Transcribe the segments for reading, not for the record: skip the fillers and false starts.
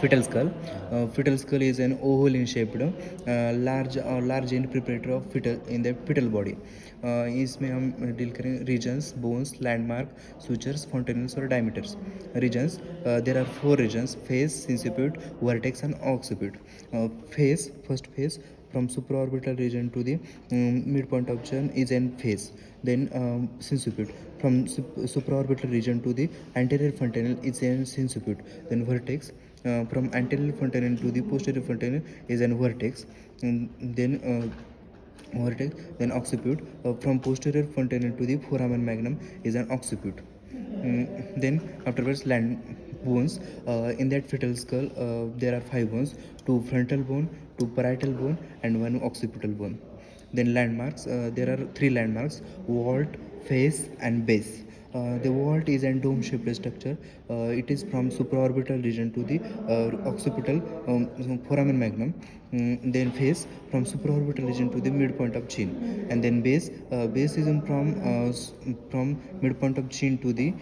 Fetal skull. Fetal skull is an oval in shaped, large end preparator of fetal in the fetal body. इसमें हम deal करें regions, bones, landmark, sutures, fontanelles और diameters. Regions, there are 4 regions: face, sinciput, vertex and occiput. Face, first face from supraorbital region to the midpoint of chin is an face. Then sinciput from supraorbital region to the anterior fontanelle is an sinciput. Then vertex from anterior fontanelle to the posterior fontanelle is an vertex. Then vertex, then occiput from posterior fontanelle to the foramen magnum is an occiput. Then afterwards land bones. In that fetal skull there are 5 bones: 2 frontal bone, 2 parietal bone and 1 occipital bone. Then landmarks, there are 3 landmarks: vault, face and base. The vault is a dome-shaped structure. It is from supraorbital region to the occipital foramen magnum. Then face from supraorbital region to the midpoint of chin, and then base is from midpoint of chin to the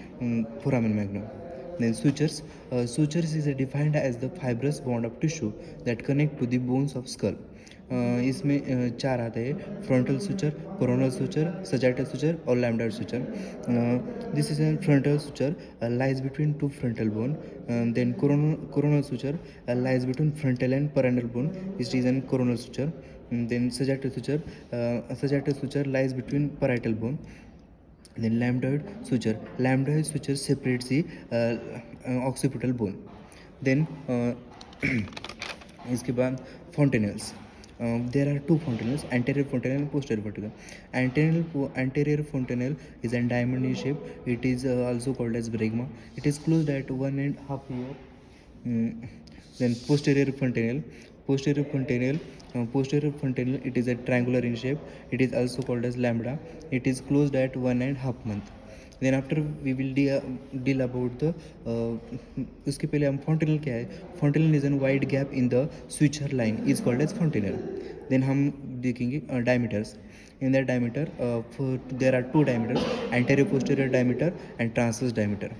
foramen magnum. Then sutures is defined as the fibrous bond of tissue that connect to the bones of skull. इसमें 4 आते हैं: frontal suture, coronal suture, sagittal suture और lambda suture. This is a frontal suture lies between 2 frontal bone. Then coronal suture lies between frontal and parietal bone. It is a coronal suture. Then sagittal suture lies between parietal bone. Then lambdoid suture separates the occipital bone. Then इसके बाद fontanelles. There are 2 fontanelles: anterior fontanelle and posterior fontanelle. Anterior fontanelle is a diamond in shape. It is also called as bregma. It is closed at 1.5 year. Then posterior fontanelle. Posterior fontanelle, it is a triangular in shape. It is also called as lambda. It is closed at 1.5 month. Then after we will deal about the उसके पहले हम fontanelle क्या है. Fontanelle is a wide gap in the suture line is called as fontanelle. Then हम देखेंगे diameters. In that diameter there are 2 diameters: anterior posterior diameter and transverse diameter.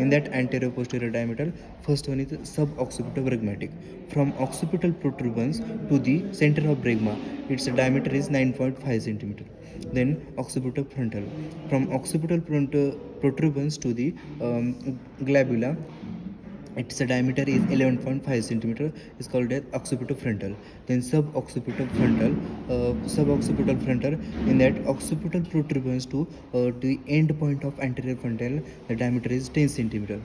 In that anterior posterior diameter, first one is suboccipital-bregmatic. From occipital protuberance to the center of bregma, its diameter is 9.5 centimeter. Then occipital-frontal. From occipital protuberance to the glabella, its diameter is 11.5 centimeter, is called as occipital-frontal. Then suboccipital-frontal. In that occipital protuberance to the end point of anterior frontal, the diameter is 10 centimeter.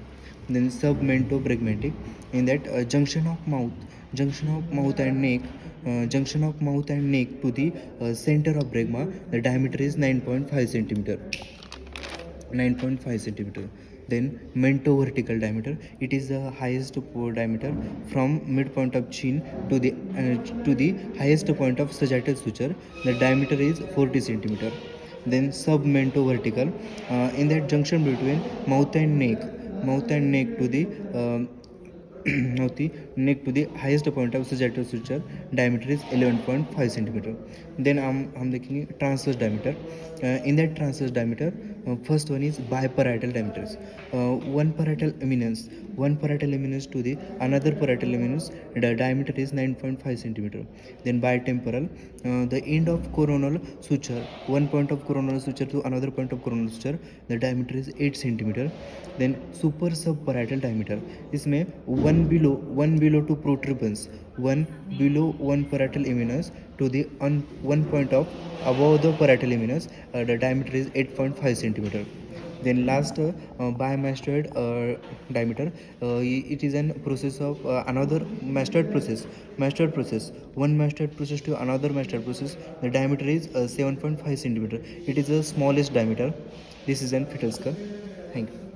Then submentobregmatic. In that junction of mouth and neck to the center of bregma, the diameter is 9.5 centimeter. Then mento-vertical diameter. It is the highest diameter from midpoint of chin to the highest point of sagittal suture. The diameter is 40 centimeter. Then submento-vertical. In that junction between mouth and neck to the neck to the highest point of sagittal suture, diameter is 11.5 centimeter. Then हम देखेंगे transverse diameter. In that transverse diameter, first one is biparietal diameters. One parietal eminence to the another parietal eminence, the diameter is 9.5 centimeter. Then bitemporal, the end of coronal suture, one point of coronal suture to another point of coronal suture, the diameter is 8 centimeter. Then super subparietal diameter, इसमें one below to protuberance, one below one parietal eminence to the one point of above the parietal eminence, the diameter is 8.5 centimeter. Then last bimastoid diameter. It is a process of another mastoid process. One mastoid process to another mastoid process. The diameter is 7.5 centimeter. It is the smallest diameter. This is a fetal skull. Thank you.